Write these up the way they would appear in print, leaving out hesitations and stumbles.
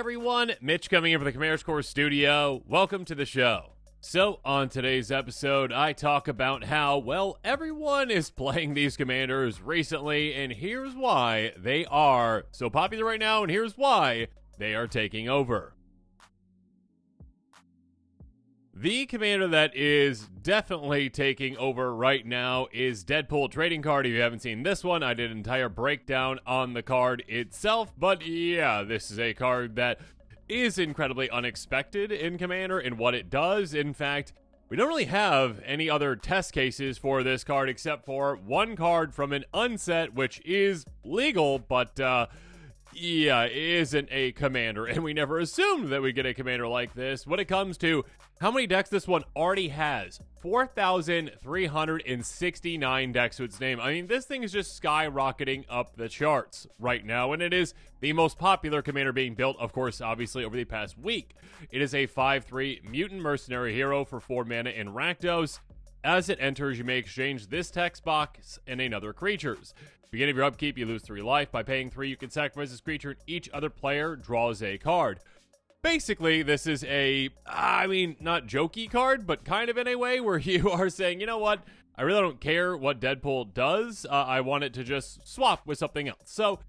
everyone? Mitch coming in from the Commander Core studio. Welcome to the show. So, on today's episode, I talk about how, well, everyone is playing these commanders recently, and here's why they are so popular right now, and here's why they are taking over. The commander that is definitely taking over right now is Deadpool Trading Card. If you haven't seen this one, I did an entire breakdown on the card itself, but yeah, this is a card that is incredibly unexpected in Commander in what it does. In fact, we don't really have any other test cases for this card except for one card from an unset, which is legal, but yeah, it isn't a commander, and we never assumed that we'd get a commander like this. When it comes to how many decks this one already has, 4,369 decks to its name. I mean, this thing is just skyrocketing up the charts right now, and it is the most popular commander being built, of course, obviously, over the past week. It is a 5/3 Mutant Mercenary Hero for 4 mana in Rakdos. As it enters, you may exchange this text box and another creature's. Beginning of your upkeep, you lose 3 life. By paying 3, you can sacrifice this creature, and each other player draws a card. Basically, this is a, not jokey card, but kind of in a way where you are saying, you know what, I really don't care what Deadpool does. I want it to just swap with something else. So,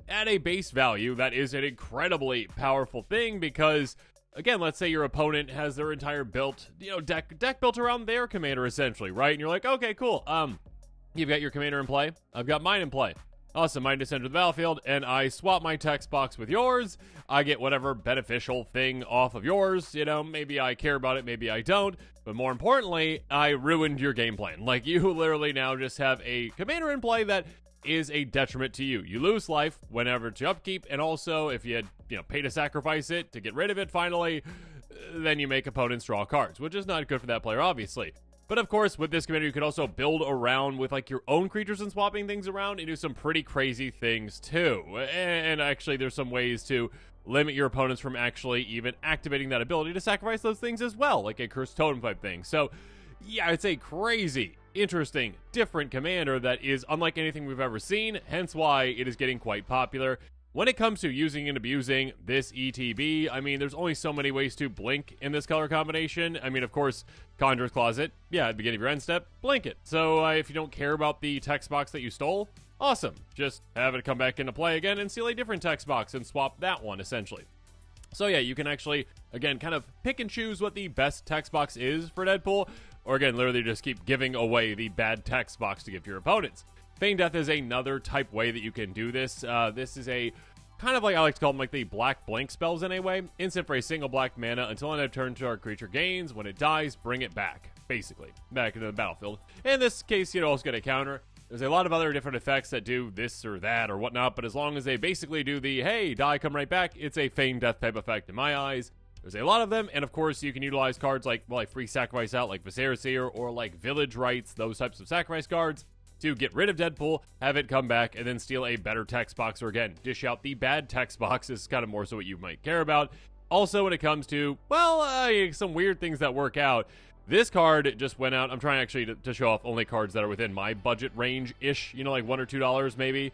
at a base value, that is an incredibly powerful thing because, again, let's say your opponent has their entire deck built around their commander, essentially, right? And you're like, okay, cool. You've got your commander in play. I've got mine in play. Awesome, mine just entered the battlefield, and I swap my text box with yours. I get whatever beneficial thing off of yours. You know, maybe I care about it, maybe I don't. But more importantly, I ruined your game plan. Like, you literally now just have a commander in play that is a detriment to you. You lose life whenever to upkeep, and also if you had, pay to sacrifice it to get rid of it finally, then you make opponents draw cards, which is not good for that player, obviously. But of course, with this commander, you could also build around with like your own creatures and swapping things around and do some pretty crazy things too. And actually, there's some ways to limit your opponents from actually even activating that ability to sacrifice those things as well, like a Cursed Totem type thing. So yeah, it's a crazy, interesting, different commander that is unlike anything we've ever seen, hence why it is getting quite popular. When it comes to using and abusing this ETB, I mean, there's only so many ways to blink in this color combination. I mean, of course, Conjurer's Closet, yeah, at the beginning of your end step, blink it. So if you don't care about the text box that you stole, awesome. Just have it come back into play again and steal a different text box and swap that one, essentially. So yeah, you can actually, again, kind of pick and choose what the best text box is for Deadpool, or again, literally just keep giving away the bad text box to give to your opponents. Feign Death is another type way that you can do this. This is a kind of like, I like to call them like the black blink spells in a way. Instant for a single black mana until end of turn to our creature gains. When it dies, bring it back, basically, back into the battlefield. In this case, you also get a counter. There's a lot of other different effects that do this or that or whatnot, but as long as they basically do the, hey, die, come right back, it's a Feign Death type effect in my eyes. There's a lot of them, and of course, you can utilize cards like, well, like free sacrifice out, like Viserys Seer, or like Village Rites, those types of sacrifice cards, to get rid of Deadpool, have it come back, and then steal a better text box, or again, dish out the bad text box is kind of more so what you might care about. Also, when it comes to, well, some weird things that work out, this card just went out. I'm trying actually to show off only cards that are within my budget range-ish, like $1 or $2 maybe.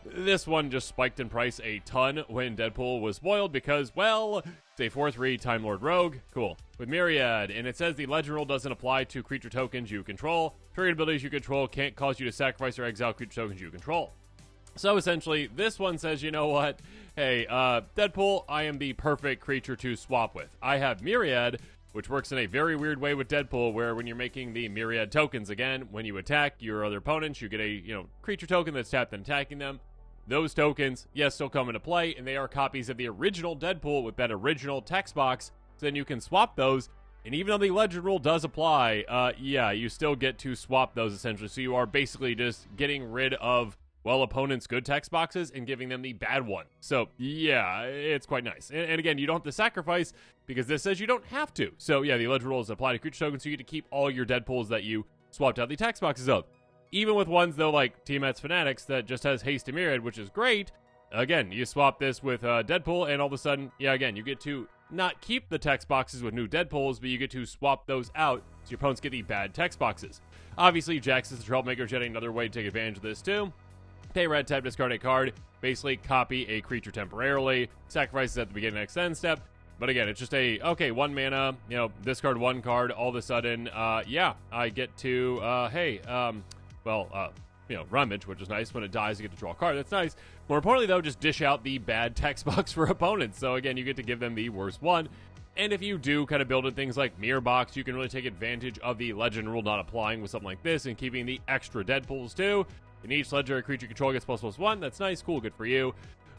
This one just spiked in price a ton when Deadpool was spoiled because, well, it's a 4/3 Time Lord Rogue. Cool. With Myriad, and it says the legend rule doesn't apply to creature tokens you control. Triggered abilities you control can't cause you to sacrifice or exile creature tokens you control. So essentially, this one says, you know what? Hey, Deadpool, I am the perfect creature to swap with. I have Myriad, which works in a very weird way with Deadpool, where when you're making the Myriad tokens, again, when you attack your other opponents, you get a, creature token that's tapped and attacking them. Those tokens, yes, still come into play, and they are copies of the original Deadpool with that original text box, so then you can swap those, and even though the legend rule does apply, yeah, you still get to swap those, essentially, so you are basically just getting rid of, well, opponents' good text boxes and giving them the bad one. So, yeah, it's quite nice. And again, you don't have to sacrifice, because this says you don't have to. So, yeah, the legend rules apply to creature tokens, so you get to keep all your Deadpools that you swapped out the text boxes of. Even with ones, though, like Tiamat's Fanatics that just has Haste and Myriad, which is great, again, you swap this with Deadpool, and all of a sudden, yeah, again, you get to not keep the text boxes with new Deadpools, but you get to swap those out, so your opponents get the bad text boxes. Obviously, Jax is the Troublemaker, getting another way to take advantage of this, too. Pay red, tap, discard a card. Basically, copy a creature temporarily. Sacrifices at the beginning of next end step. But again, it's just okay, 1 mana, discard 1 card. All of a sudden, I get to, rummage, which is nice. When it dies, you get to draw a card. That's nice. More importantly, though, just dish out the bad text box for opponents. So again, you get to give them the worst one. And if you do kind of build in things like Mirror Box, you can really take advantage of the legend rule not applying with something like this and keeping the extra Deadpools too. In each legendary creature control gets ++1. That's nice, cool, good for you.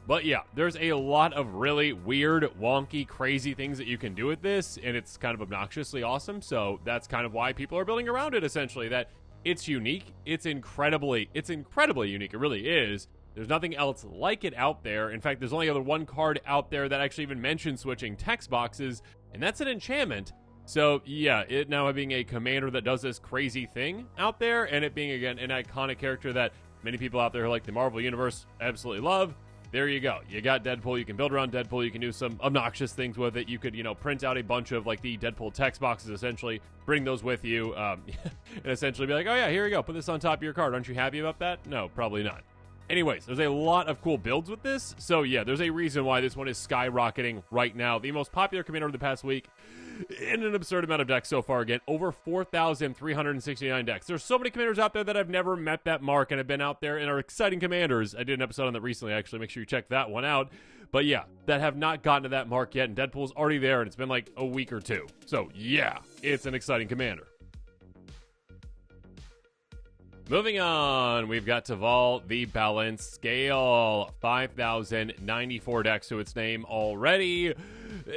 But yeah, there's a lot of really weird, wonky, crazy things that you can do with this, and it's kind of obnoxiously awesome. So that's kind of why people are building around it, essentially. That it's unique. It's incredibly unique. It really is. There's nothing else like it out there. In fact, there's only other one card out there that actually even mentions switching text boxes, and that's an enchantment. So yeah, it now being a commander that does this crazy thing out there, and it being, again, an iconic character that many people out there who like the Marvel Universe absolutely love. There you go. You got Deadpool. You can build around Deadpool. You can do some obnoxious things with it. You could, print out a bunch of, like, the Deadpool text boxes, essentially. Bring those with you, and essentially be like, oh, yeah, here you go. Put this on top of your card. Aren't you happy about that? No, probably not. Anyways, there's a lot of cool builds with this. So, yeah, there's a reason why this one is skyrocketing right now. The most popular commander of the past week in an absurd amount of decks so far. Again, over 4,369 decks. There's so many commanders out there that have never met that mark and have been out there and are exciting commanders. I did an episode on that recently, actually. Make sure you check that one out. But yeah, that have not gotten to that mark yet, and Deadpool's already there, and it's been like a week or two. So yeah, it's an exciting commander. Moving on, we've got Taval, the Balance Scale. 5,094 decks to its name already,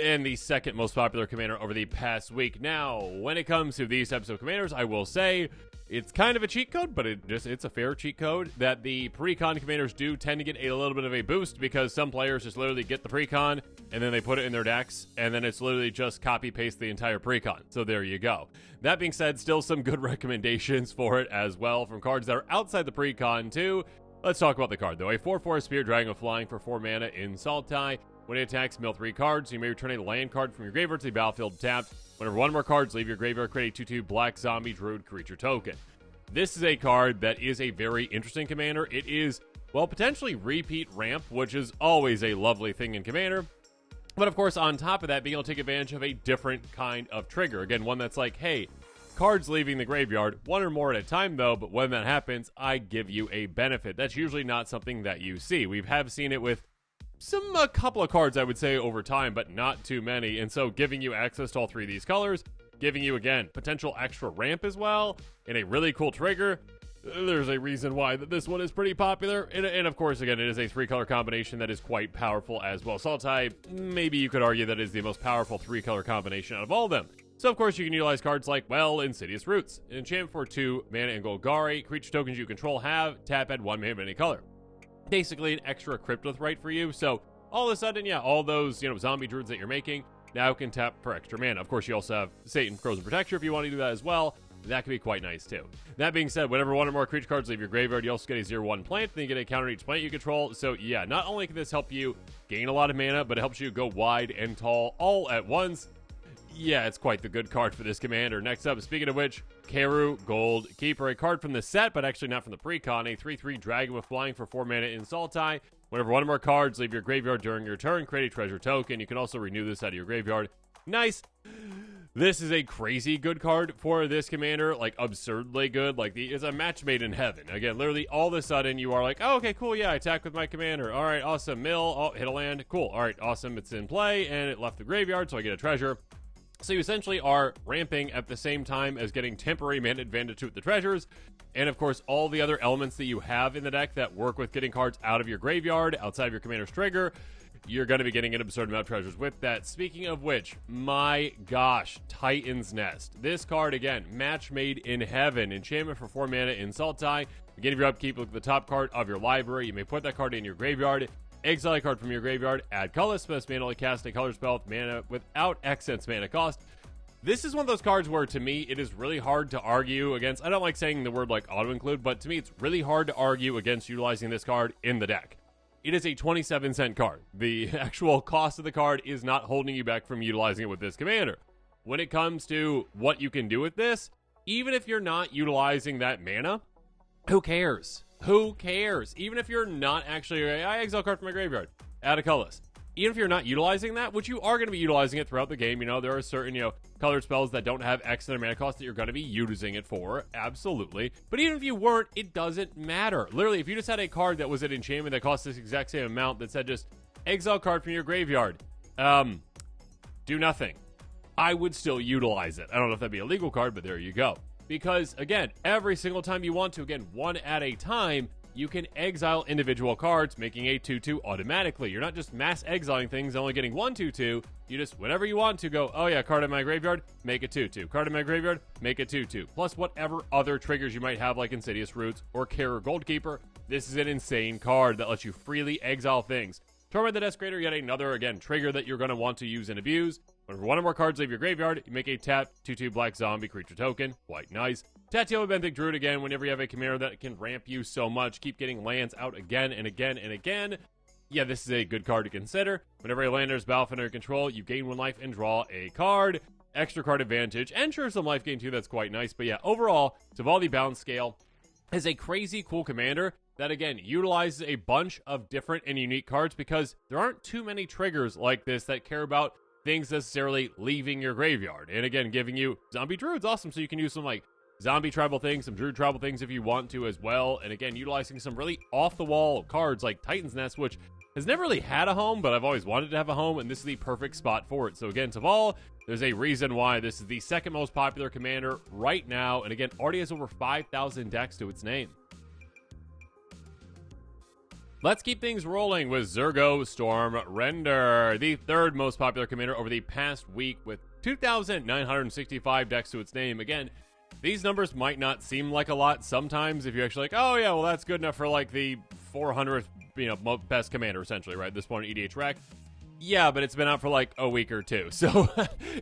and the second most popular commander over the past week. Now, when it comes to these types of commanders, I will say it's kind of a cheat code, but it's a fair cheat code that the pre-con commanders do tend to get a little bit of a boost because some players just literally get the pre-con and then they put it in their decks, and then it's literally just copy-paste the entire pre-con. So there you go. That being said, still some good recommendations for it as well from cards that are outside the pre-con too. Let's talk about the card, though. A 4/4 Spirit Dragon with flying for 4 mana in Sultai. When it attacks, mill 3 cards. You may return a land card from your graveyard to the battlefield tapped. Whenever one more cards leave your graveyard, create a 2/2 Black Zombie Druid creature token. This is a card that is a very interesting commander. It is, well, potentially repeat ramp, which is always a lovely thing in commander. But of course, on top of that, being able to take advantage of a different kind of trigger. Again, one that's like, hey, cards leaving the graveyard, 1 or more at a time though, but when that happens, I give you a benefit. That's usually not something that you see. We have seen it with a couple of cards, I would say, over time, but not too many. And so giving you access to all 3 of these colors, giving you, again, potential extra ramp as well, and a really cool trigger. There's a reason why this one is pretty popular. And of course, again, it is a 3-color combination that is quite powerful as well. Sultai, maybe you could argue that is the most powerful 3-color combination out of all of them. So, of course, you can utilize cards like, well, Insidious Roots. Enchant for 2 mana and Golgari. Creature tokens you control have tap add 1 mana of any color. Basically, an extra Cryptothright for you. So, all of a sudden, yeah, all those, zombie druids that you're making now can tap for extra mana. Of course, you also have Satan, Crows, and Protector if you want to do that as well. That could be quite nice, too. That being said, whenever 1 or more creature cards leave your graveyard, you also get a 0/1 plant, then you get a counter each plant you control. So, yeah, not only can this help you gain a lot of mana, but it helps you go wide and tall all at once. Yeah, it's quite the good card for this commander. Next up, speaking of which, Karu Gold Keeper, a card from the set, but actually not from the pre-con, a 3/3 dragon with flying for 4 mana in Sultai. Whenever 1 or more cards leave your graveyard during your turn, create a treasure token. You can also renew this out of your graveyard. Nice. This is a crazy good card for this commander, like absurdly good. Like it's a match made in heaven. Again, literally all of a sudden you are like, oh, okay, cool, yeah, I attack with my commander. All right, awesome, mill, oh, hit a land, cool. All right, awesome, it's in play, and it left the graveyard, so I get a treasure. So you essentially are ramping at the same time as getting temporary mana advantage with the treasures. And of course, all the other elements that you have in the deck that work with getting cards out of your graveyard, outside of your commander's trigger, you're going to be getting an absurd amount of treasures with that. Speaking of which, my gosh, Titan's Nest. This card, again, match made in heaven. Enchantment for 4 mana in Sultai. Beginning of your upkeep, look at the top card of your library. You may put that card in your graveyard. Exile a card from your graveyard, add colorless, best mana only cast a color spell with mana without excess mana cost. This is one of those cards where, to me, it is really hard to argue against. I don't like saying the word like auto-include, but to me, it's really hard to argue against utilizing this card in the deck. It is a 27-cent card. The actual cost of the card is not holding you back from utilizing it with this commander. When it comes to what you can do with this, even if you're not utilizing that mana, who cares? Who cares? Even if you're not actually, I exile card from my graveyard, add a colorless. Even if you're not utilizing that, which you are going to be utilizing it throughout the game, there are certain, colored spells that don't have X in their mana cost that you're going to be using it for, absolutely. But even if you weren't, it doesn't matter. Literally, if you just had a card that was an enchantment that cost this exact same amount that said just exile card from your graveyard, do nothing, I would still utilize it. I don't know if that'd be a legal card, but there you go. Because, again, every single time you want to, again, one at a time, you can exile individual cards, making a 2/2 automatically. You're not just mass exiling things, only getting 1/2/2. You just, whenever you want to, go, oh yeah, card in my graveyard, make a 2/2. Card in my graveyard, make a 2/2. Plus whatever other triggers you might have, like Insidious Roots or Kara Goldkeeper. This is an insane card that lets you freely exile things. Torment the Desecrator, yet another, again, trigger that you're going to want to use and abuse. Whenever one or more cards leave your graveyard, you make a tap 2/2 black zombie creature token. Quite nice. Tatio Benthic Druid again, whenever you have a commander that can ramp you so much, keep getting lands out again and again and again. Yeah, this is a good card to consider. Whenever a land enters battlefield under control, you gain 1 life and draw a card. Extra card advantage, and sure, some life gain too, that's quite nice. But yeah, overall, Tivaldi Balance Scale is a crazy cool commander that, again, utilizes a bunch of different and unique cards because there aren't too many triggers like this that care about things necessarily leaving your graveyard. And again, giving you Zombie Druid's awesome, so you can use some, like, zombie tribal things, some druid tribal things if you want to as well. And again, utilizing some really off-the-wall cards like Titan's Nest, which has never really had a home, but I've always wanted to have a home, and this is the perfect spot for it. So again, Taval, there's a reason why this is the second most popular commander right now, and again, already has over 5,000 decks to its name. Let's keep things rolling with Zurgo Storm Render, the third most popular commander over the past week with 2,965 decks to its name. Again, these numbers might not seem like a lot sometimes if you're actually like, oh yeah, well that's good enough for like the 400th, best commander essentially, right? This point in EDH Rec. Yeah, but it's been out for like a week or two. So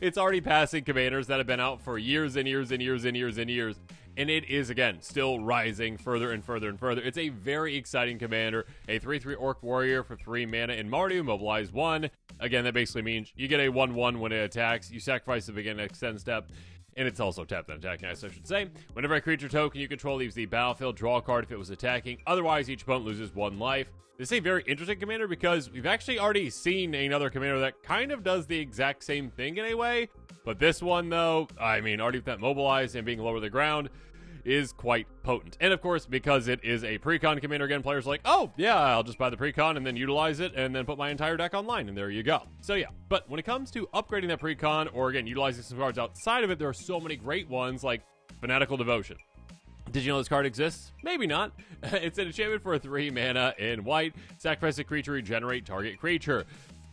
it's already passing commanders that have been out for years and years and years and years and years. And it is, again, still rising further and further and further. It's a very exciting commander. A 3/3 Orc Warrior for 3 mana in Mardu, mobilize 1. Again, that basically means you get a 1/1 when it attacks. You sacrifice the beginning extend step. And it's also tapped on attacking, I should say. Whenever a creature token you control leaves the battlefield, draw a card if it was attacking. Otherwise, each opponent loses 1 life. This is a very interesting commander because we've actually already seen another commander that kind of does the exact same thing in a way. But this one, though, I mean, already with that mobilized and being lower to the ground, is quite potent. And of course, because it is a precon commander, again, players are like, oh, yeah, I'll just buy the precon and then utilize it and then put my entire deck online, and there you go. So yeah, but when it comes to upgrading that precon, or again, utilizing some cards outside of it, there are so many great ones like Fanatical Devotion. Did you know this card exists? Maybe not. It's an enchantment for 3 mana in white. Sacrifice a creature, regenerate target creature.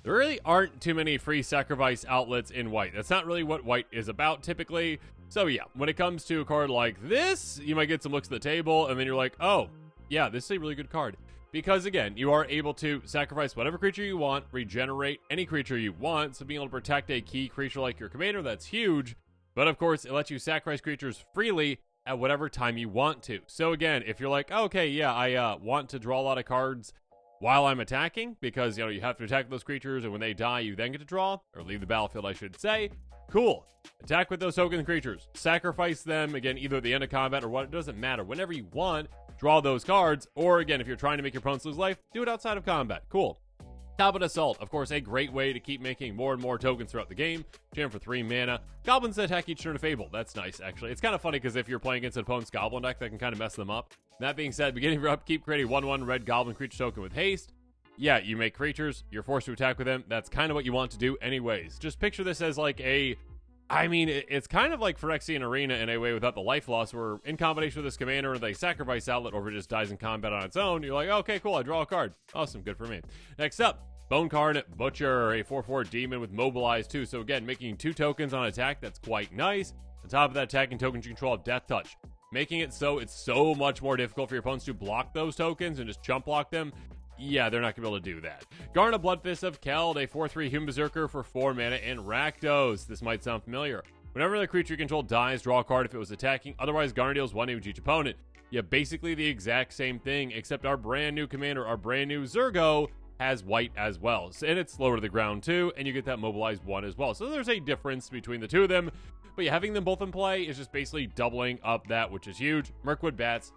There really aren't too many free sacrifice outlets in white. That's not really what white is about typically. So yeah, when it comes to a card like this, you might get some looks at the table, and then you're like, oh, yeah, this is a really good card. Because again, you are able to sacrifice whatever creature you want, regenerate any creature you want, so being able to protect a key creature like your commander, that's huge. But of course, it lets you sacrifice creatures freely at whatever time you want to. So again, if you're like, okay, yeah, I want to draw a lot of cards while I'm attacking, because, you have to attack those creatures, and when they die, you then get to draw, or leave the battlefield, I should say. Cool. Attack with those token creatures. Sacrifice them, again, either at the end of combat or what, it doesn't matter. Whenever you want, draw those cards, or again, if you're trying to make your opponents lose life, do it outside of combat. Cool. Goblin Assault, of course, a great way to keep making more and more tokens throughout the game. Jam for 3 mana. Goblins that attack each turn of Fable. That's nice, actually. It's kind of funny because if you're playing against an opponent's Goblin deck, that can kind of mess them up. That being said, beginning of your upkeep, create a 1/1 red Goblin creature token with haste. Yeah, you make creatures, you're forced to attack with them. That's kind of what you want to do anyways. Just picture this as like it's kind of like Phyrexian Arena in a way without the life loss, where in combination with this commander and a sacrifice outlet, or if it just dies in combat on its own, you're like, okay, cool, I draw a card. Awesome, good for me. Next up, Bonecarn Butcher, a 4/4 demon with mobilize 2. So again, making 2 tokens on attack, that's quite nice. On top of that, attacking tokens you control have Death Touch, making it so it's so much more difficult for your opponents to block those tokens and just jump block them. Yeah, they're not going to be able to do that. Garna Bloodfist of Keld, a 4/3 Human Berserker for 4 mana in Rakdos. This might sound familiar. Whenever the creature you control dies, draw a card if it was attacking. Otherwise, Garna deals 1 damage each opponent. Yeah, basically the exact same thing, except our brand new commander, our brand new Zurgo, has white as well. And it's lower to the ground too, and you get that mobilized 1 as well. So there's a difference between the two of them. But yeah, having them both in play is just basically doubling up that, which is huge. Mirkwood Bats.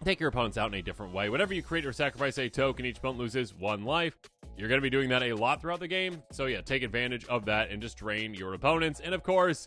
take your opponents out in a different way. Whenever you create or sacrifice a token, each opponent loses 1 life. You're going to be doing that a lot throughout the game. So yeah, take advantage of that and just drain your opponents. And of course,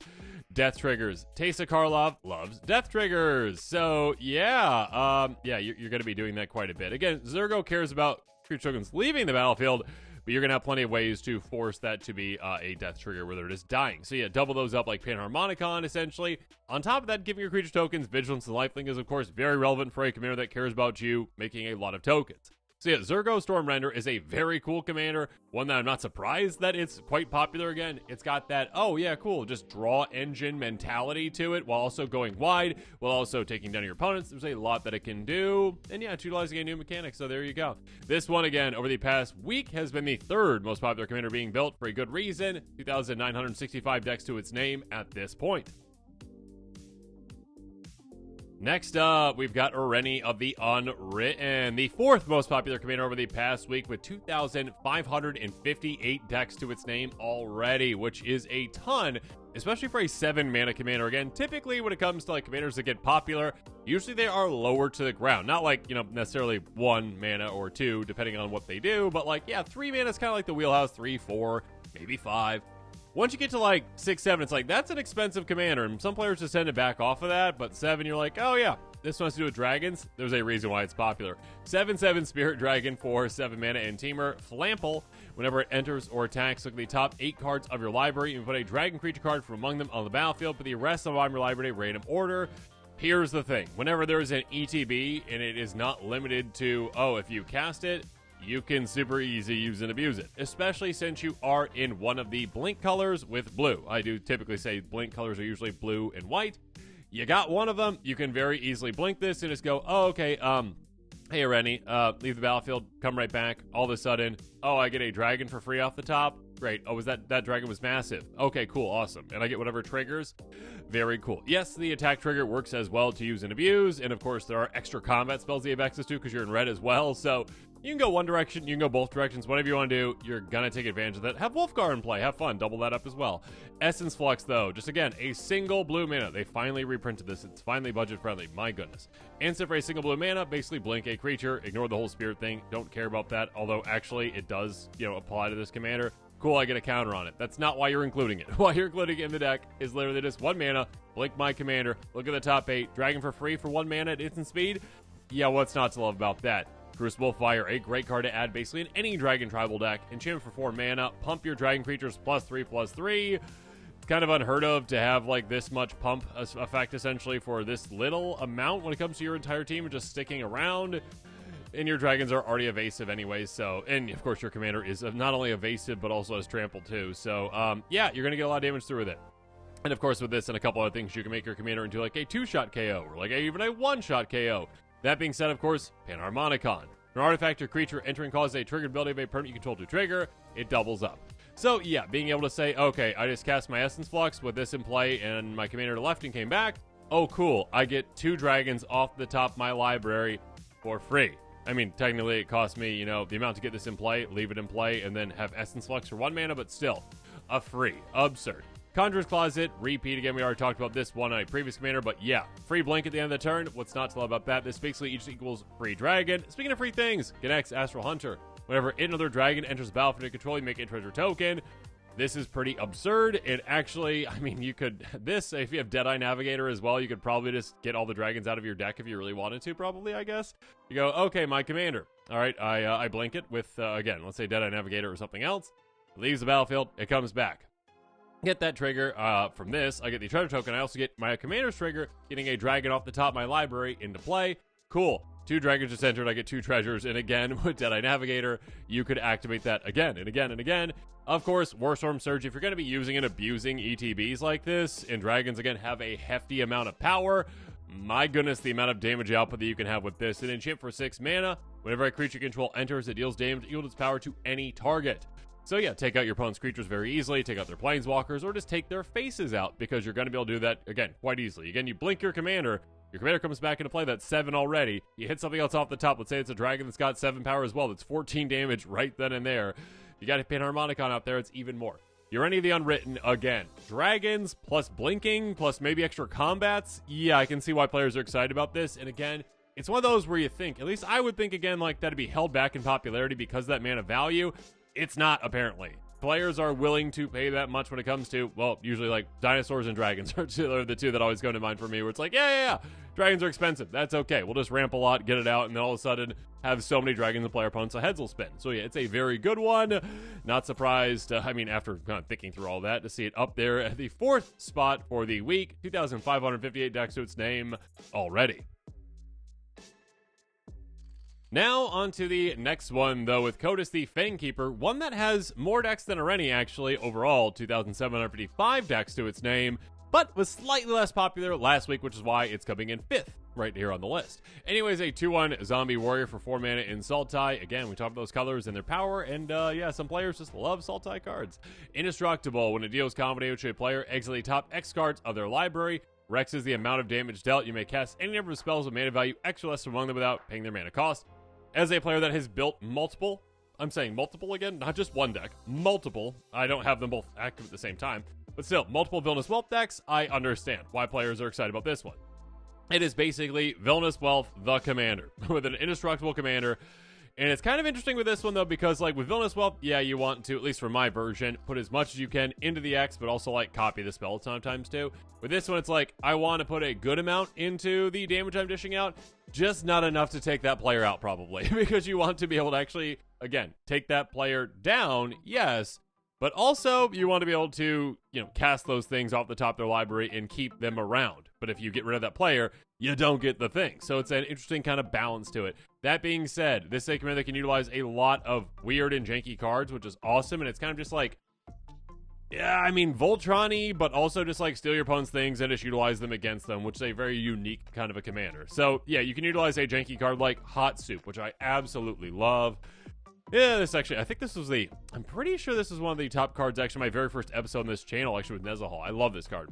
death triggers. Teysa Karlov loves death triggers. So yeah, you're going to be doing that quite a bit. Again, Zergo cares about creature tokens leaving the battlefield, but you're going to have plenty of ways to force that to be a death trigger where they're just dying. So yeah, double those up like Panharmonicon, essentially. On top of that, giving your creature tokens Vigilance and Lifelink is, of course, very relevant for a commander that cares about you making a lot of tokens. So yeah, Zergo Stormrender is a very cool commander, one that I'm not surprised that it's quite popular again. It's got that, oh yeah, cool, just draw engine mentality to it while also going wide, while also taking down your opponents. There's a lot that it can do, and yeah, it's utilizing a new mechanic, so there you go. This one, again, over the past week, has been the 3rd most popular commander being built for a good reason. 2,965 decks to its name at this point. Next up, we've got Oreni of the Unwritten, the 4th most popular commander over the past week with 2,558 decks to its name already, which is a ton, especially for a 7-mana commander. Again, typically when it comes to like commanders that get popular, usually they are lower to the ground. Not like, necessarily 1 mana or 2, depending on what they do, but like, yeah, 3 mana is kind of like the wheelhouse, 3, 4, maybe 5. Once you get to like 6, 7, it's like, that's an expensive commander, and some players just tend to back off of that, but 7, you're like, oh yeah, this one has to do with dragons. There's a reason why it's popular. 7/7 Spirit Dragon for 7 mana and Teamer. Flample. Whenever it enters or attacks, look at the top 8 cards of your library and put a dragon creature card from among them on the battlefield. Put the rest of them on your library in random order. Here's the thing. Whenever there is an ETB, and it is not limited to, oh, if you cast it, you can super easy use and abuse it, especially since you are in one of the blink colors with blue. I do typically say blink colors are usually blue and white. You got one of them, you can very easily blink this and just go, oh, okay, hey, Oreni, leave the battlefield, come right back. All of a sudden, oh, I get a dragon for free off the top. Great. Oh, was that dragon was massive. Okay, cool, awesome. And I get whatever triggers. Very cool. Yes, the attack trigger works as well to use and abuse, and of course there are extra combat spells that you have access to because you're in red as well, so you can go one direction, you can go both directions, whatever you want to do, you're gonna take advantage of that. Have Wolfgar in play, have fun, double that up as well. Essence Flux, though, just again, a single blue mana. They finally reprinted this, it's finally budget friendly, my goodness. Instant for a single blue mana, basically blink a creature, ignore the whole spirit thing, don't care about that, although actually it does, apply to this commander. Cool, I get a counter on it. That's not why you're including it. Why you're including it in the deck is literally just 1 mana, blink my commander, look at the top 8, dragon for free for 1 mana at instant speed. Yeah, what's not to love about that? Crucible Fire, a great card to add basically in any dragon tribal deck. Enchantment for 4 mana, pump your dragon creatures +3/+3. It's kind of unheard of to have like this much pump effect essentially for this little amount when it comes to your entire team just sticking around. And your dragons are already evasive anyways, so, and of course your commander is not only evasive, but also has trample too, so, yeah, you're gonna get a lot of damage through with it. And of course with this and a couple other things, you can make your commander into like a 2-shot KO, or like even a 1-shot KO. That being said, of course, Panharmonicon. An artifact or creature entering causes a triggered ability of a permanent you control to trigger, it doubles up. So yeah, being able to say, okay, I just cast my Essence Flux with this in play, and my commander left and came back, oh cool, I get 2 dragons off the top of my library for free. I mean, technically it cost me, the amount to get this in play, leave it in play, and then have Essence Flux for 1 mana, but still, a free. Absurd. Conjurer's Closet, repeat again, we already talked about this one on a previous commander, but yeah, free blink at the end of the turn. What's not to love about that? This basically each equals free dragon. Speaking of free things, Ganex Astral Hunter. Whenever another dragon enters the battlefield under control, you make a treasure token. This is pretty absurd. It actually, I mean, you could, if you have Deadeye Navigator as well, you could probably just get all the dragons out of your deck if you really wanted to, probably, I guess. You go, okay, my commander. All right, I blink it with, again, let's say Deadeye Navigator or something else. It leaves the battlefield, it comes back. Get that trigger from this. I get the treasure token. I also get my commander's trigger, getting a dragon off the top of my library into play. Cool. 2 dragons just entered. I get 2 treasures. And again, with Deadeye Navigator, you could activate that again and again and again. Of course, Warstorm Surge, if you're going to be using and abusing ETBs like this, and dragons, again, have a hefty amount of power, my goodness, the amount of damage output that you can have with this. An enchant for 6 mana. Whenever a creature you control enters, it deals damage equal to its power to any target. So yeah, take out your opponent's creatures very easily, take out their planeswalkers, or just take their faces out, because you're going to be able to do that, again, quite easily. Again, you blink your commander comes back into play, that's 7 already. You hit something else off the top, let's say it's a dragon that's got 7 power as well, that's 14 damage right then and there. You got a Panharmonicon out there, it's even more. Oreni of the Unwritten, again, dragons, plus blinking, plus maybe extra combats. Yeah, I can see why players are excited about this, and again, it's one of those where you think, at least I would think again, like that'd be held back in popularity because of that mana value. It's not, apparently. Players are willing to pay that much when it comes to, well, usually like dinosaurs and dragons are the two that always come to mind for me, where it's like, yeah, dragons are expensive. That's okay. We'll just ramp a lot, get it out, and then all of a sudden have so many dragons and player opponents, the heads will spin. So yeah, it's a very good one. Not surprised, after kind of thinking through all that, to see it up there at the 4th spot for the week. 2,558 decks to its name already. Now, on to the next one, though, with Kotis the Fangkeeper, one that has more decks than Areni, actually, overall, 2,755 decks to its name, but was slightly less popular last week, which is wai it's coming in 5th right here on the list. Anyways, a 2-1 zombie warrior for 4 mana in Sultai. Again, we talked about those colors and their power, and some players just love Sultai cards. Indestructible. When it deals combination to a player, exile the top X cards of their library. Rex is the amount of damage dealt. You may cast any number of spells with mana value extra less among them without paying their mana cost. As a player that has built multiple, I'm saying multiple again, not just one deck, multiple. I don't have them both active at the same time, but still, multiple Villainous Wealth decks, I understand why players are excited about this one. It is basically Villainous Wealth, the commander, with an indestructible commander. And it's kind of interesting with this one, though, because, like, with Villainous Wealth, yeah, you want to, at least for my version, put as much as you can into the X, but also, like, copy the spell sometimes, too. With this one, it's like, I want to put a good amount into the damage I'm dishing out, just not enough to take that player out, probably, because you want to be able to actually, again, take that player down, yes, but also you want to be able to, cast those things off the top of their library and keep them around. But if you get rid of that player, you don't get the thing. So it's an interesting kind of balance to it. That being said, this is a commander that can utilize a lot of weird and janky cards, which is awesome. And it's kind of just like, Voltron-y, but also just like steal your opponent's things and just utilize them against them, which is a very unique kind of a commander. So yeah, you can utilize a janky card like Hot Soup, which I absolutely love. Yeah, I'm pretty sure this is one of the top cards, actually, my very first episode on this channel, actually, with Nezahal. I love this card.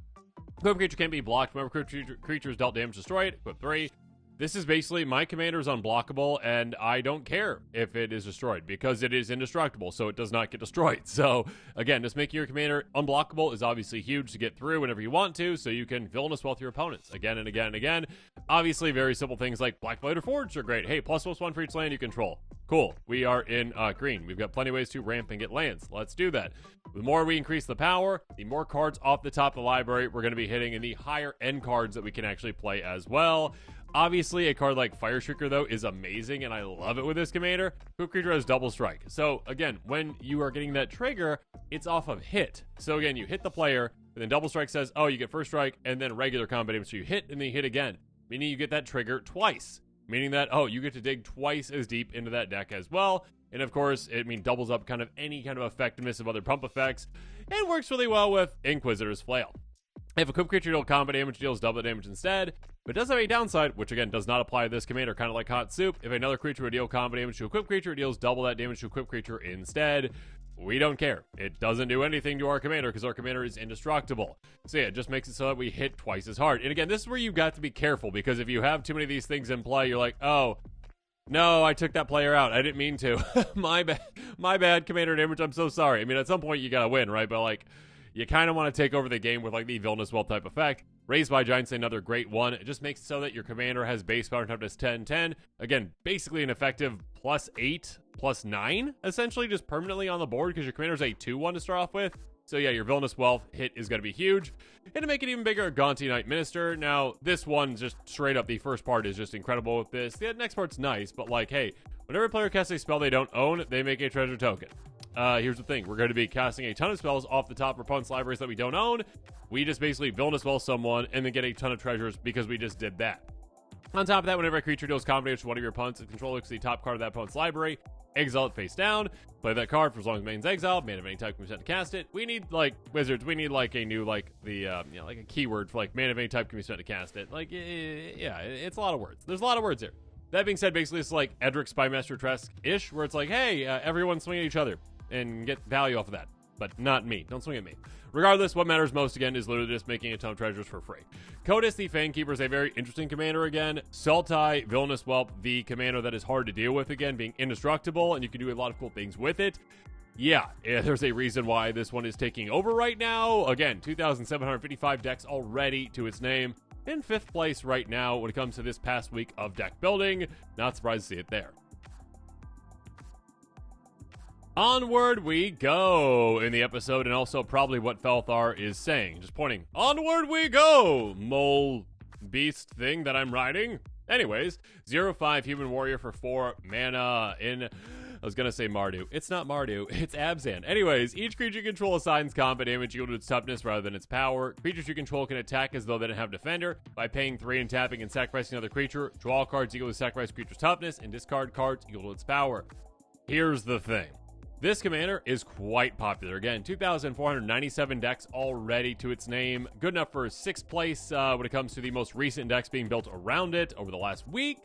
Equip creature can't be blocked. Whenever creatures dealt damage, destroy it. Equip 3. This is basically, my commander is unblockable, and I don't care if it is destroyed, because it is indestructible, so it does not get destroyed. So, again, just making your commander unblockable is obviously huge to get through whenever you want to, so you can Villainous Wealth your opponents again and again and again. Obviously, very simple things like Black Blade or Forge are great. Hey, +1/+1 for each land you control. Cool. We are in green. We've got plenty of ways to ramp and get lands. Let's do that. The more we increase the power, the more cards off the top of the library we're going to be hitting, and the higher end cards that we can actually play as well. Obviously, a card like Fire Shrieker, though, is amazing, and I love it with this commander. Equipped creature has double strike. So, again, when you are getting that trigger, it's off of hit. So, again, you hit the player, and then double strike says, oh, you get first strike, and then regular combat damage. So you hit, and then you hit again, meaning you get that trigger twice. Meaning that, you get to dig twice as deep into that deck as well. And, of course, doubles up kind of any kind of effectiveness of other pump effects. And works really well with Inquisitor's Flail. If a equipped creature deals combat damage, deals double damage instead, but does have a downside, which again does not apply to this commander, kind of like Hot Soup. If another creature would deal combat damage to a equipped creature, it deals double that damage to a equipped creature instead. We don't care. It doesn't do anything to our commander because our commander is indestructible. So yeah, it just makes it so that we hit twice as hard. And again, this is where you've got to be careful, because if you have too many of these things in play, you're like, oh, no, I took that player out. I didn't mean to. My bad, commander damage. I'm so sorry. At some point you gotta win, right? But like, you kind of want to take over the game with like the Villainous Wealth type effect. Raised by Giants, another great one. It just makes it so that your commander has base power toughness 10/10. Again, basically an effective +8, +9, essentially just permanently on the board, because your commander's a 2/1 to start off with. So yeah, your Villainous Wealth hit is going to be huge. And to make it even bigger, Gaunty Knight Minister. Now, this one, just straight up, the first part is just incredible with this. The next part's nice, but like, hey, whenever a player casts a spell they don't own, they make a treasure token. Here's the thing. We're going to be casting a ton of spells off the top of our opponent's libraries that we don't own. We just basically Villainous Wealth someone and then get a ton of treasures because we just did that. On top of that, whenever a creature deals combat damage to one of your opponents, the controller looks at the top card of that opponent's library, exile it face down, play that card for as long as main's exiled, mana of any type can be spent to cast it. We need, like, wizards, we need, like, a new, like, like a keyword for, like, mana of any type can be spent to cast it. Like, yeah, it's a lot of words. There's a lot of words here. That being said, basically, it's like Edric Spymaster Tresk-ish, where it's like, hey, everyone swing at each other and get value off of that. But not me. Don't swing at me. Regardless, what matters most, again, is literally just making a ton of treasures for free. Kotis the Fangkeeper is a very interesting commander again. Sultai, Villainous Wealth, the commander that is hard to deal with, again, being indestructible, and you can do a lot of cool things with it. Yeah, there's a reason why this one is taking over right now. Again, 2,755 decks already to its name. in 5th place right now when it comes to this past week of deck building. Not surprised to see it there. Onward we go in the episode, and also probably what Felthar is saying. Just pointing, onward we go, mole beast thing that I'm riding. Anyways, 0/5 human warrior for 4 mana in, I was gonna say Mardu. It's not Mardu, it's Abzan. Anyways, each creature you control assigns combat damage equal to its toughness rather than its power. Creatures you control can attack as though they didn't have defender by paying 3 and tapping and sacrificing another creature. Draw cards equal to sacrifice creature's toughness and discard cards equal to its power. Here's the thing. This commander is quite popular. Again, 2,497 decks already to its name. Good enough for 6th place when it comes to the most recent decks being built around it over the last week.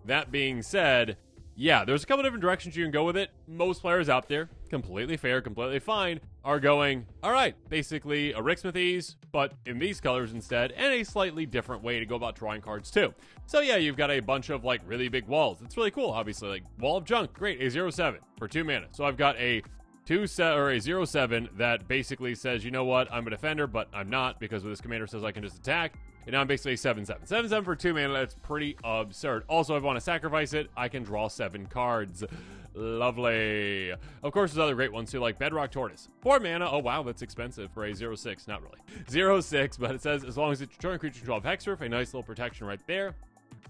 That being said, yeah, there's a couple different directions you can go with it. Most players out there, completely fair, completely fine, are going, all right, basically a Rixmathes, but in these colors instead, and a slightly different way to go about drawing cards too. So yeah, you've got a bunch of like really big walls. It's really cool, obviously, like Wall of Junk, great, a 0/7 for 2 mana. So I've got a 0/7 that basically says, you know what, I'm a defender, but I'm not, because this commander says I can just attack. And now I'm basically 7/7. 7/7 for 2 mana, that's pretty absurd. Also, if I want to sacrifice it, I can draw 7 cards. Lovely. Of course, there's other great ones too, like Bedrock Tortoise. 4 mana, oh wow, that's expensive for a 0/6. Not really. 0/6, but it says as long as it's returning creature control of Hexproof, a nice little protection right there.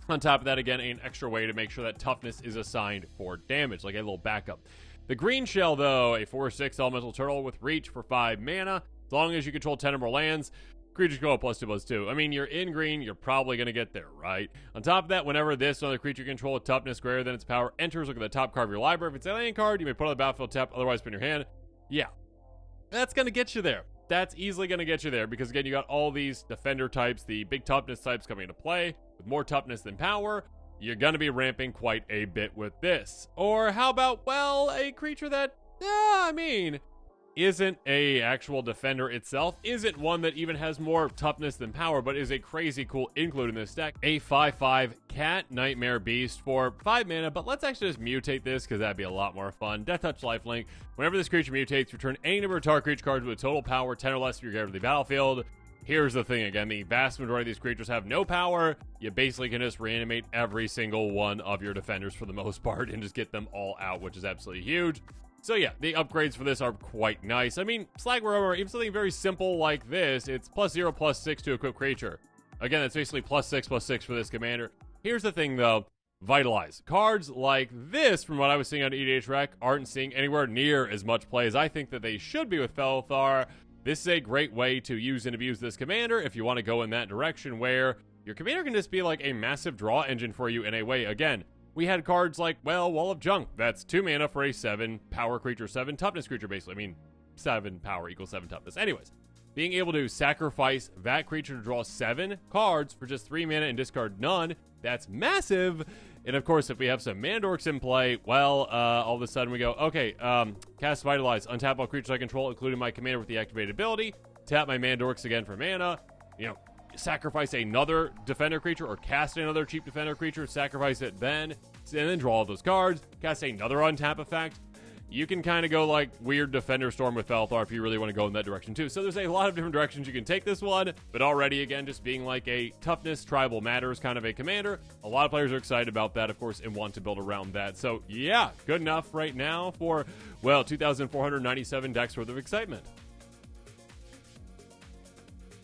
On top of that, again, an extra way to make sure that toughness is assigned for damage, like a little backup. The green shell, though, a 4/6 elemental turtle with reach for 5 mana. As long as you control 10 or more lands, creatures go up +2/+2. I mean, you're in green, you're probably going to get there, right? On top of that, whenever this other creature you control with toughness greater than its power enters, look at the top card of your library. If it's an alien card, you may put it on the battlefield tap, otherwise put in your hand. Yeah, that's going to get you there. That's easily going to get you there because, again, you got all these defender types, the big toughness types coming into play with more toughness than power. You're going to be ramping quite a bit with this. Or how about, well, a creature that, isn't a actual defender itself, isn't one that even has more toughness than power, but is a crazy cool include in this deck. A 5/5 cat nightmare beast for 5 mana, but let's actually just mutate this because that'd be a lot more fun. Death Touch lifelink. Whenever this creature mutates, return any number of target creature cards with a total power 10 or less if you're to the battlefield. Here's the thing again, the vast majority of these creatures have no power. You basically can just reanimate every single one of your defenders for the most part and just get them all out, which is absolutely huge. So yeah, the upgrades for this are quite nice. I mean, Slagworm, even something very simple like this, it's +0/+6 to equip creature. Again, that's basically +6/+6 for this commander. Here's the thing though, Vitalize. Cards like this, from what I was seeing on EDH Rec, aren't seeing anywhere near as much play as I think that they should be with Felthar. This is a great way to use and abuse this commander if you want to go in that direction where your commander can just be like a massive draw engine for you in a way. Again, we had cards like, well, Wall of Junk. That's 2 mana for a 7 power creature, 7 toughness creature, basically. I mean, 7 power equals 7 toughness. Anyways, being able to sacrifice that creature to draw 7 cards for just 3 mana and discard none, that's massive. And of course, if we have some Mandorks in play, well, all of a sudden we go, okay, cast Vitalize, untap all creatures I control, including my commander with the activated ability, tap my Mandorks again for mana, sacrifice another defender creature or cast another cheap defender creature, sacrifice it then, and then draw all those cards, cast another untap effect. You can kind of go like weird Defender Storm with Felthar if you really want to go in that direction too. So there's a lot of different directions you can take this one, but already, again, just being like a toughness, tribal matters kind of a commander, a lot of players are excited about that, of course, and want to build around that. So yeah, good enough right now for, well, 2,497 decks worth of excitement.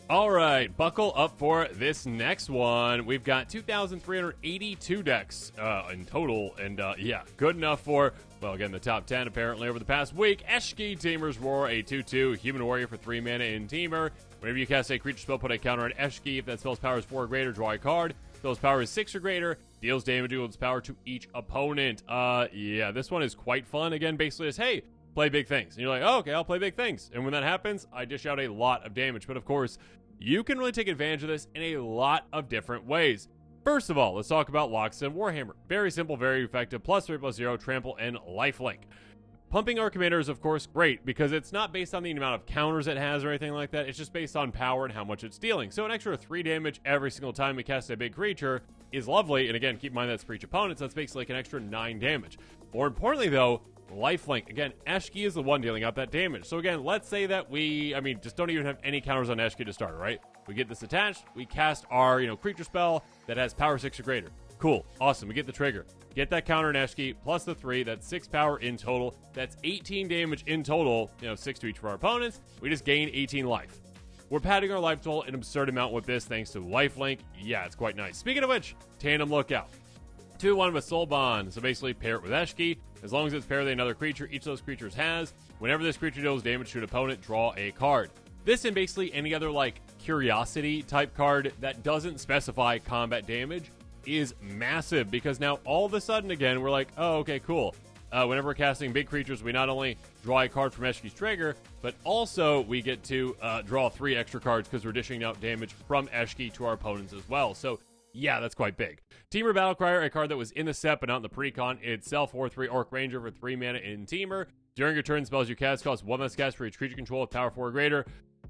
All right, buckle up for this next one. We've got 2,382 decks in total, and yeah, good enough for, well, again, the top 10 apparently over the past week. Eshki Tamer's Roar, a 2/2 human warrior for 3 mana in Tamer. Whenever you cast a creature spell, put a counter on Eshki. If that spell's power is 4 or greater, draw a card. If spell's power is 6 or greater, deals damage equal to its power to each opponent. Yeah, this one is quite fun. Again, basically it's, hey, play big things. And you're like, oh, okay, I'll play big things. And when that happens, I dish out a lot of damage. But of course, you can really take advantage of this in a lot of different ways. First of all, let's talk about Loxodon Warhammer. Very simple, very effective, +3/+0, trample, and lifelink. Pumping our commander is, of course, great because it's not based on the amount of counters it has or anything like that. It's just based on power and how much it's dealing. So an extra 3 damage every single time we cast a big creature is lovely. And again, keep in mind that's for each opponent, so that's basically like an extra 9 damage. More importantly, though, lifelink. Again, Eshki is the one dealing out that damage. So again, let's say that just don't even have any counters on Eshki to start, right? We get this attached, we cast our, creature spell that has power 6 or greater. Cool, awesome, we get the trigger. Get that counter on Eshki, plus the 3, that's 6 power in total. That's 18 damage in total, 6 to each for our opponents. We just gain 18 life. We're padding our life total an absurd amount with this thanks to lifelink. Yeah, it's quite nice. Speaking of which, Tandem Lookout. 2-1 with Soul Bond. So basically pair it with Eshki. As long as it's paired with another creature each of those creatures has, whenever this creature deals damage to an opponent, draw a card. This and basically any other curiosity type card that doesn't specify combat damage is massive, because now all of a sudden again we're like, oh, okay, cool. Whenever we're casting big creatures, we not only draw a card from Eshki's trigger, but also we get to draw 3 extra cards because we're dishing out damage from Eshki to our opponents as well. So yeah, that's quite big. Teamer Battlecrier, a card that was in the set but not in the precon itself. 4/3 Orc Ranger for 3 mana in Teamer. During your turn, spells you cast cost 1 less cast for each creature control with power 4 or greater.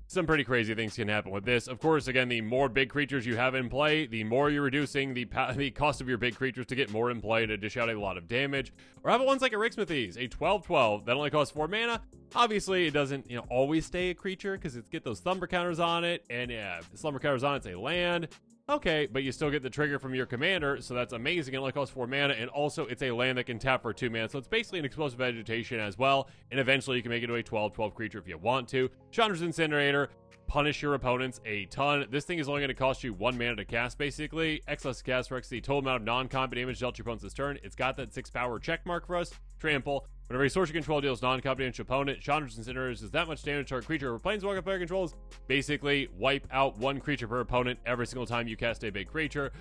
Some pretty crazy things can happen with this. Of course, again, the more big creatures you have in play, the more you're reducing the cost of your big creatures to get more in play to dish out a lot of damage. Or how about ones like a Rixmathes, a 12/12 that only costs 4 mana? Obviously, it doesn't always stay a creature because it's get those Slumber counters on it, and yeah, if the Slumber counters on it's a land. Okay, but you still get the trigger from your commander, so that's amazing. It only costs 4 mana, and also it's a land that can tap for 2 mana, so it's basically an explosive vegetation as well, and eventually you can make it into a 12/12 creature if you want to. Chandra's Incinerator, punish your opponents a ton. This thing is only going to cost you 1 mana to cast, basically. X less cast for X the total amount of non-combat damage dealt to your opponents this turn. It's got that 6 power check mark for us. Trample. Whenever a sorcery control deals non-combat damage to opponent, Chandra's Incinerators does that much damage to our creature or planeswalker player controls. Basically, wipe out 1 creature per opponent every single time you cast a big creature.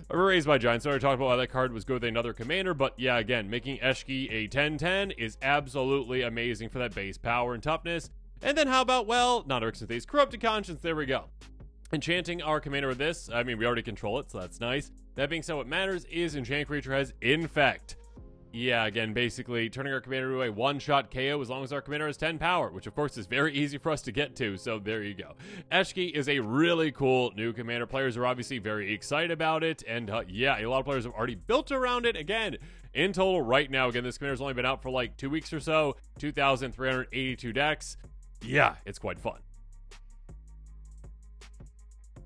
Raised by Giants. So I talked about why that card was good with another commander, but yeah, again, making Eshki a 10/10 is absolutely amazing for that base power and toughness. And then how about, well, not Rixmathes, Corrupted Conscience, there we go. Enchanting our commander with this, we already control it, so that's nice. That being said, what matters is enchant creature has Infect. Yeah, again, basically turning our commander to a one-shot KO as long as our commander has 10 power, which of course is very easy for us to get to, so there you go. Eshki is a really cool new commander. Players are obviously very excited about it, and yeah, a lot of players have already built around it. Again, in total right now, again, this commander's only been out for 2 weeks or so, 2,382 decks. Yeah, it's quite fun.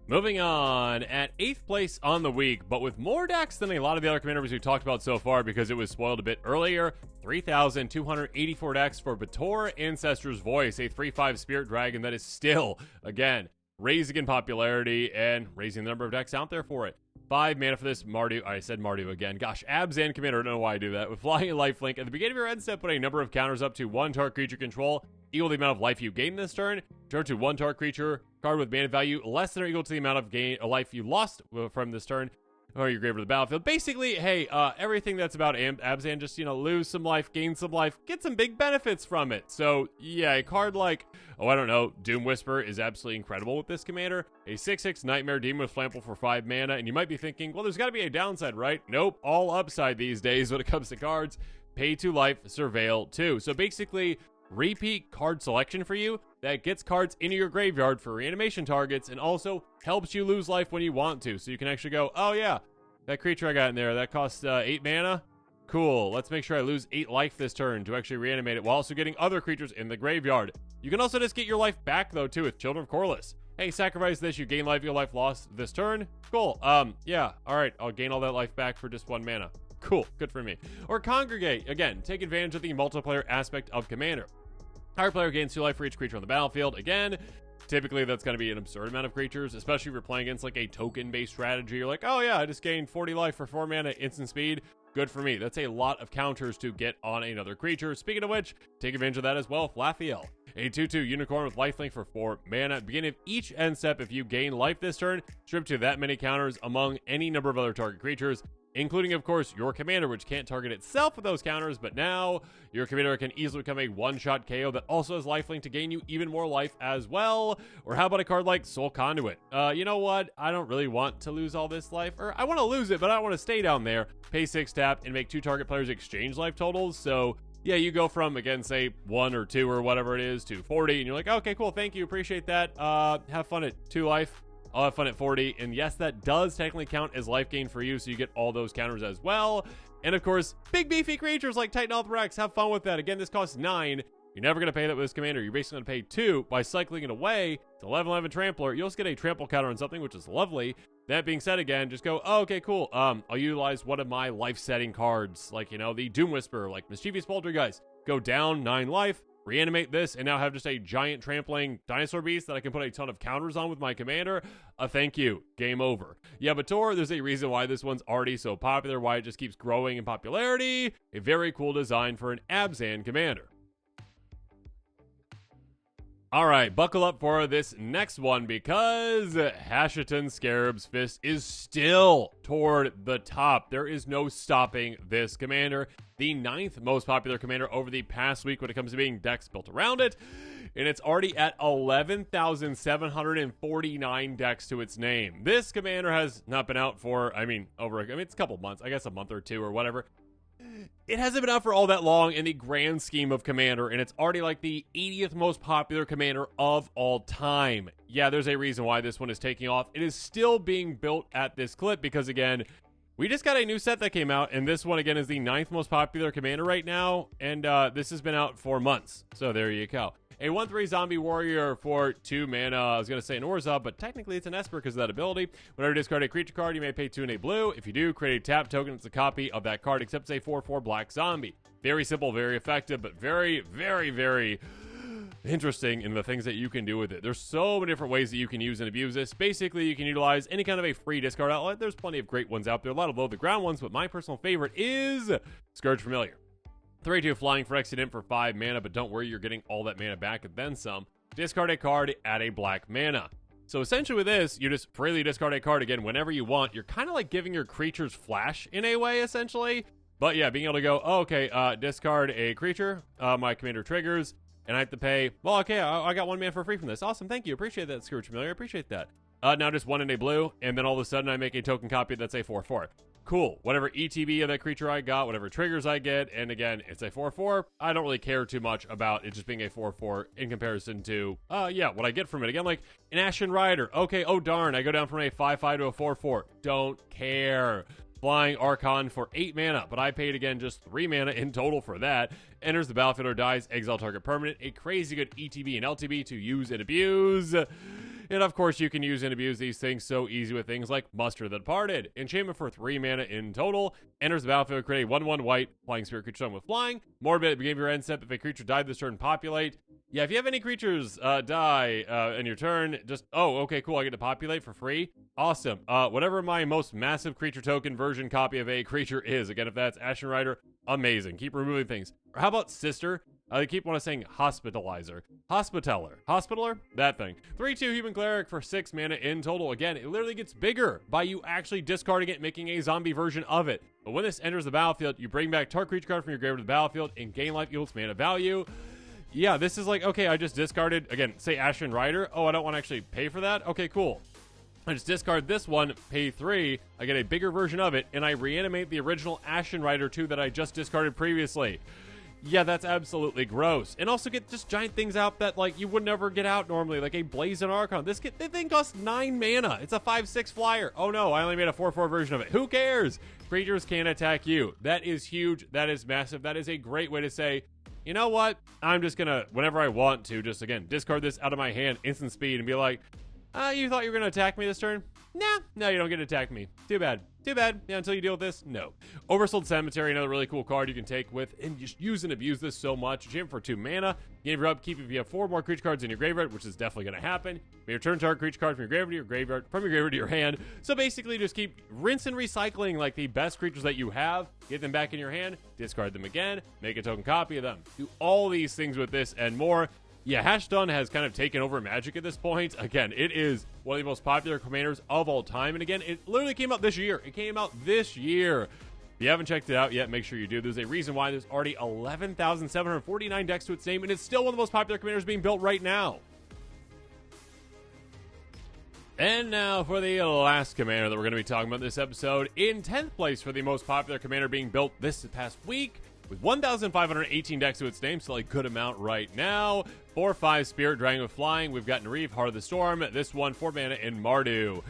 Moving on, at 8th place on the week, but with more decks than a lot of the other commanders we talked about so far because it was spoiled a bit earlier, 3,284 decks for Bator Ancestor's Voice, a 3/5 Spirit Dragon that is still, again, raising in popularity and raising the number of decks out there for it. 5 mana for this Mardu. I said Mardu again. Gosh, Abzan Commander, I don't know why I do that. With Flying and Lifelink, at the beginning of your end step, put a number of counters up to 1 target creature control, equal to the amount of life you gain this turn. Turn to 1 target creature card with mana value less than or equal to the amount of life you lost from this turn, or your grave or the battlefield. Basically, hey, everything that's about Abzan, just, lose some life, gain some life, get some big benefits from it. So, yeah, a card like, Doom Whisper is absolutely incredible with this commander. A 6/6 Nightmare Demon with Flammable for 5 mana, and you might be thinking, well, there's got to be a downside, right? Nope, all upside these days when it comes to cards. Pay 2 life, Surveil 2. So basically, repeat card selection for you that gets cards into your graveyard for reanimation targets and also helps you lose life when you want to. So you can actually go, oh yeah, that creature I got in there, that costs 8 mana. Cool, let's make sure I lose 8 life this turn to actually reanimate it while also getting other creatures in the graveyard. You can also just get your life back though too with Children of Corliss. Hey, sacrifice this, you gain life, your life lost this turn. Cool, yeah, alright, I'll gain all that life back for just 1 mana. Cool, good for me. Or Congregate, again, take advantage of the multiplayer aspect of Commander. Our player gains 2 life for each creature on the battlefield. Again, typically that's going to be an absurd amount of creatures, especially if you're playing against a token-based strategy. You're like, oh yeah, I just gained 40 life for 4 mana, instant speed. Good for me. That's a lot of counters to get on another creature. Speaking of which, take advantage of that as well. Flathiel, a 2/2 unicorn with lifelink for 4 mana. At the beginning of each end step, if you gain life this turn, strip to that many counters among any number of other target creatures, including, of course, your commander, which can't target itself with those counters, but now your commander can easily become a one-shot KO that also has lifelink to gain you even more life as well. Or how about a card like Soul Conduit? You know what? I don't really want to lose all this life, or I want to lose it, but I don't want to stay down there. Pay 6 tap and make 2 target players exchange life totals. So yeah, you go from, again, say 1 or 2 or whatever it is to 40, and you're like, okay, cool, thank you, appreciate that. Have fun at 2 life. I'll have fun at 40, and yes, that does technically count as life gain for you, so you get all those counters as well. And of course, big beefy creatures like Titanolth Rex. Have fun with that. Again, this costs 9. You're never going to pay that with this commander. You're basically going to pay 2 by cycling it away. It's 11/11 Trampler. You'll just get a trample counter on something, which is lovely. That being said, again, just go, oh, okay, cool. I'll utilize one of my life-setting cards, like, you know, the Doom Whisperer, like Mischievous Poltergeist. Go down 9 life, reanimate this, and now have just a giant trampling dinosaur beast that I can put a ton of counters on with my commander. Thank you. Game over. Yeah, but Tor, there's a reason why this one's already so popular, why it just keeps growing in popularity. A very cool design for an Abzan commander. All right, buckle up for this next one because Hashiton Scarab's Fist is still toward the top. There is no stopping this commander. The 9th most popular commander over the past week when it comes to being decks built around it. And it's already at 11,749 decks to its name. This commander has not been out for, it's a couple months, I guess a month or two or whatever. It hasn't been out for all that long in the grand scheme of Commander, and it's already like the 80th most popular commander of all time. Yeah, there's a reason why this one is taking off. It is still being built at this clip because, again, we just got a new set that came out, and this one, again, is the 9th most popular commander right now, and this has been out for months. So there you go. A 1/3 zombie warrior for 2 mana. I was going to say an Orza, but technically it's an Esper because of that ability. Whenever you discard a creature card, you may pay 2 and a blue. If you do, create a tap token. It's a copy of that card, except it's a 4/4 black zombie. Very simple, very effective, but very, very, very interesting in the things that you can do with it. There's so many different ways that you can use and abuse this. Basically, you can utilize any kind of a free discard outlet. There's plenty of great ones out there, a lot of low-to-the-ground ones, but my personal favorite is Scourge Familiar. 3/2 flying for accident for 5 mana, but don't worry, you're getting all that mana back and then some. Discard a card, add a black mana. So essentially with this, you just freely discard a card again whenever you want. You're kind of like giving your creatures flash in a way, essentially. But yeah, being able to go, oh, okay, discard a creature, my commander triggers, and I have to pay, well, okay, I got 1 mana for free from this. Awesome, thank you, appreciate that, Scourge Familiar, appreciate that. Now just 1 in a blue, and then all of a sudden I make a token copy that's a 4/4. Cool. Whatever ETB of that creature I got, whatever triggers I get, and again, it's a 4/4. I don't really care too much about it just being a 4/4 in comparison to, what I get from it. Again, like an Ashen Rider. Okay, oh darn, I go down from a 5/5 to a 4/4. Don't care. Flying Archon for 8 mana, but I paid again just 3 mana in total for that. Enters the battlefield or dies, exile target permanent. A crazy good ETB and LTB to use and abuse. And of course, you can use and abuse these things so easy with things like Muster the Departed. Enchantment for 3 mana in total. Enters the battlefield, create a 1/1 white flying spirit creature with flying. Morbid at the beginning of your end step. If a creature died this turn, populate. Yeah, if you have any creatures die in your turn, just, oh, okay, cool, I get to populate for free. Awesome. Whatever my most massive creature token version copy of a creature is. Again, if that's Ashen Rider, amazing. Keep removing things. Or how about Sister? I keep wanting to saying Hospitalizer. Hospitaler? That thing. 3/2 Human Cleric for 6 mana in total. Again, it literally gets bigger by you actually discarding it, making a zombie version of it. But when this enters the battlefield, you bring back target creature card from your graveyard to the battlefield and gain life equals mana value. Yeah, this is like, okay, I just discarded, again, say Ashen Rider. Oh, I don't want to actually pay for that? Okay, cool. I just discard this one, pay 3, I get a bigger version of it, and I reanimate the original Ashen Rider 2 that I just discarded previously. Yeah, that's absolutely gross. And also get just giant things out that, like, you would never get out normally, like a Blazing Archon. This thing costs 9 mana. It's a 5/6 flyer. Oh no, I only made a 4/4 version of it. Who cares? Creatures can't attack you. That is huge. That is massive. That is a great way to say, you know what? I'm just gonna, whenever I want to, just, again, discard this out of my hand, instant speed, and be like, you thought you were gonna attack me this turn? Nah, no, you don't get to attack me. Too bad. Too bad. Yeah, until you deal with this, no. Oversold Cemetery, another really cool card you can take with and just use and abuse this so much. Jam for 2 mana. Give your upkeep if you have 4 more creature cards in your graveyard, which is definitely going to happen. May return target creature card from your graveyard to your hand. So basically, just keep rinse and recycling like the best creatures that you have. Get them back in your hand. Discard them again. Make a token copy of them. Do all these things with this and more. Yeah, Hashiton has kind of taken over Magic at this point. Again, it is one of the most popular commanders of all time. And again, it literally came out this year. It came out this year. If you haven't checked it out yet, make sure you do. There's a reason why there's already 11,749 decks to its name, and it's still one of the most popular commanders being built right now. And now for the last commander that we're going to be talking about this episode. In 10th place for the most popular commander being built this past week, with 1,518 decks to its name, still a good amount right now. 4/5 Spirit Dragon with Flying. We've got Nareef, Heart of the Storm. This one, 4 mana in Mardu.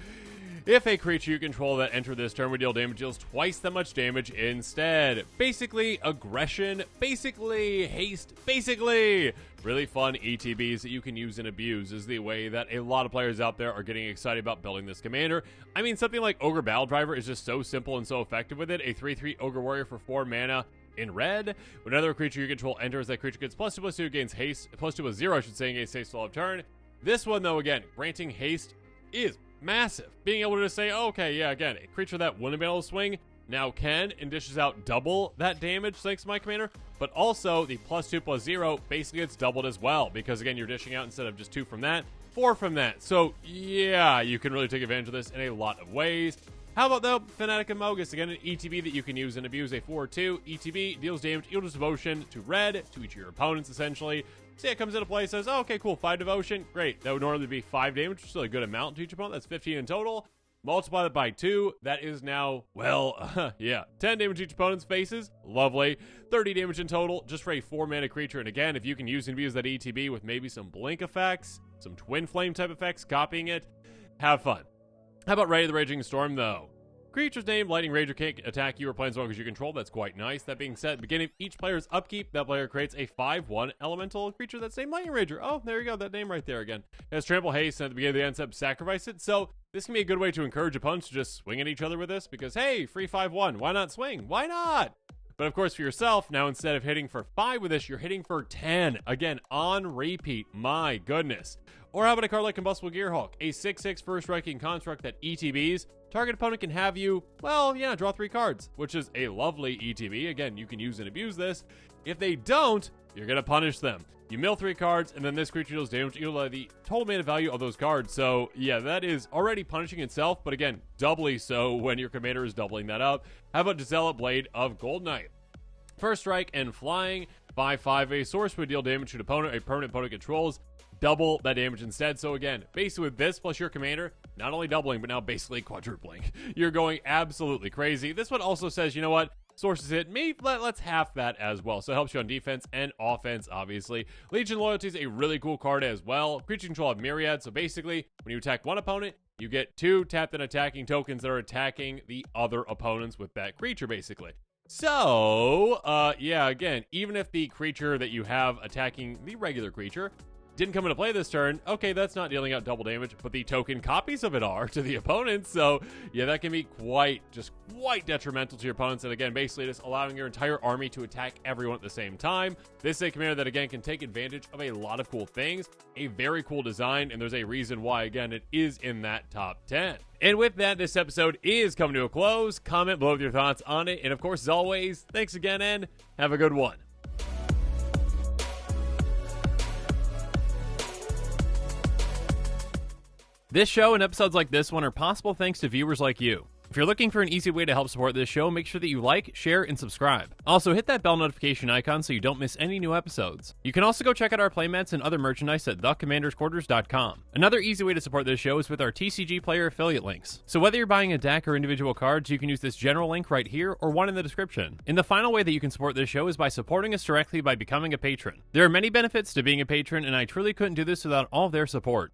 If a creature you control that enter this turn would deal damage, deals twice that much damage instead. Basically, aggression, basically, haste, basically. Really fun ETBs that you can use and abuse is the way that a lot of players out there are getting excited about building this commander. I mean, something like Ogre Battle Driver is just so simple and so effective with it. A 3/3 Ogre Warrior for 4 mana in red. When another creature you control enters, that creature gets +2/+2, gains haste, +2/+0, I should say, against haste all of turn. This one, though, again, granting haste is massive. Being able to just say, okay, yeah, again, a creature that wouldn't have been able to swing now can and dishes out double that damage thanks to my commander, but also the +2/+0 basically gets doubled as well, because again, you're dishing out instead of just 2 from that, 4 from that. So yeah, you can really take advantage of this in a lot of ways. How about, though, Fanatic and Mogus? Again, an ETB that you can use and abuse. A 4/2 ETB, deals damage, equal to devotion to red, to each of your opponents, essentially. See, it comes into play, says, oh, okay, cool, 5 devotion, great. That would normally be 5 damage, which is still a good amount to each opponent. That's 15 in total. Multiply that by 2, that is now, well, yeah, 10 damage to each opponent's faces. Lovely. 30 damage in total, just for a 4-mana creature. And again, if you can use and abuse that ETB with maybe some blink effects, some twin flame type effects, copying it, have fun. How about Ray of the Raging Storm, though? Creature's name, Lightning Rager, can't attack you or planeswalkers you control. That's quite nice. That being said, beginning of each player's upkeep, that player creates a 5/1 elemental creature that's named Lightning Rager. Oh, there you go. That name right there again. It has trample, haste, and at the beginning of the end step, sacrifice it. So this can be a good way to encourage opponents to just swing at each other with this because, hey, free 5/1. Why not swing? Why not? But of course, for yourself, now instead of hitting for 5 with this, you're hitting for 10. Again, on repeat. My goodness. Or how about a card like Combustible Gearhulk? A 6/6 first striking construct that ETBs. Target opponent can have you, well, yeah, draw 3 cards, which is a lovely ETB. Again, you can use and abuse this. If they don't, you're going to punish them. You mill 3 cards, and then this creature deals damage equal to the total mana value of those cards. So, yeah, that is already punishing itself, but again, doubly so when your commander is doubling that up. How about Gisela, Blade of Gold Knight? First strike and flying, 5/5. A source would deal damage to an opponent a permanent opponent controls. Double that damage instead. So again, basically with this plus your commander, not only doubling, but now basically quadrupling. You're going absolutely crazy. This one also says, you know what? Sources hit, maybe let's half that as well. So it helps you on defense and offense, obviously. Legion Loyalty is a really cool card as well. Creature control of Myriad. So basically, when you attack one opponent, you get 2 tapped and attacking tokens that are attacking the other opponents with that creature, basically. So, yeah, again, even if the creature that you have attacking the regular creature didn't come into play this turn, okay, that's not dealing out double damage, but the token copies of it are to the opponents. So, yeah, that can be quite detrimental to your opponents. And again, basically just allowing your entire army to attack everyone at the same time. This is a commander that, again, can take advantage of a lot of cool things. A very cool design, and there's a reason why, again, it is in that top 10. And with that, this episode is coming to a close. Comment below with your thoughts on it. And of course, as always, thanks again, and have a good one. This show and episodes like this one are possible thanks to viewers like you. If you're looking for an easy way to help support this show, make sure that you like, share, and subscribe. Also, hit that bell notification icon so you don't miss any new episodes. You can also go check out our playmats and other merchandise at thecommandersquarters.com. Another easy way to support this show is with our TCG player affiliate links. So whether you're buying a deck or individual cards, you can use this general link right here or one in the description. And the final way that you can support this show is by supporting us directly by becoming a patron. There are many benefits to being a patron, and I truly couldn't do this without all of their support.